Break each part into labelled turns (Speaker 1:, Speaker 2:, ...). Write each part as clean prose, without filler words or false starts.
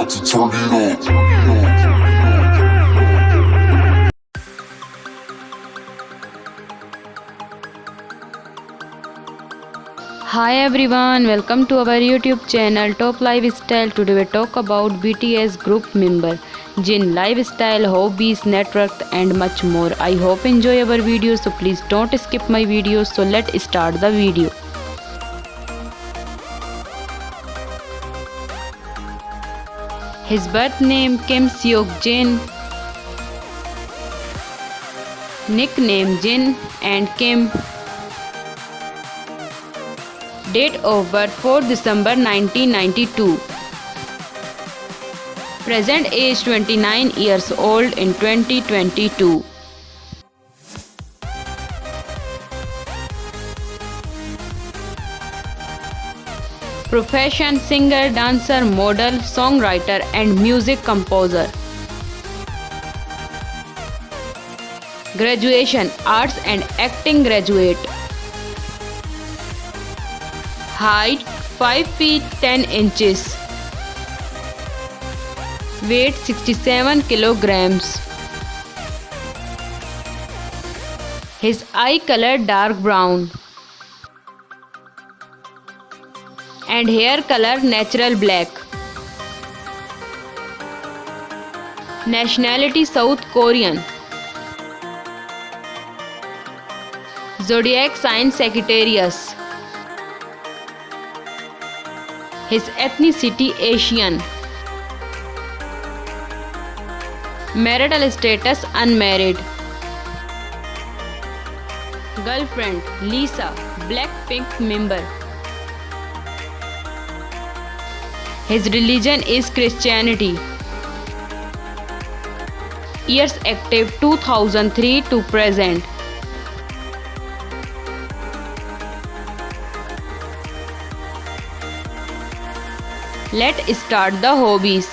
Speaker 1: to turn it up.
Speaker 2: Hi everyone, welcome to our YouTube channel Top Lifestyle. Today we talk about BTS group member Jin, lifestyle, hobbies, network and much more. I hope you enjoy our video, so please don't skip my video. So let's start the video. His birth name Kim Seok-jin, nickname Jin and Kim. Date of birth 4 December 1992. Present age 29 years old in 2022. Profession singer, dancer, model, songwriter and music composer. Graduation Arts and Acting graduate. Height 5 feet 10 inches. Weight 67 kilograms. His eye color dark brown and hair color natural black. Nationality South Korean. Zodiac sign Sagittarius. His ethnicity Asian. Marital status unmarried. Girlfriend Lisa, Blackpink member. His religion is Christianity. Years active 2003 to present. Let's start the hobbies.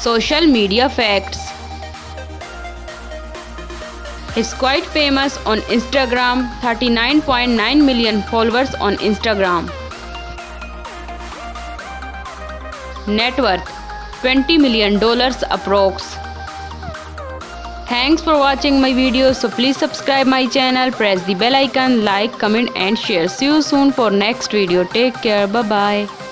Speaker 2: Social media facts. Is quite famous on Instagram, 39.9 million followers on Instagram. Net worth $20 million approx. Thanks for watching my video. So please subscribe my channel, press the bell icon, like, comment and share. See you soon for next video. Take care. Bye bye.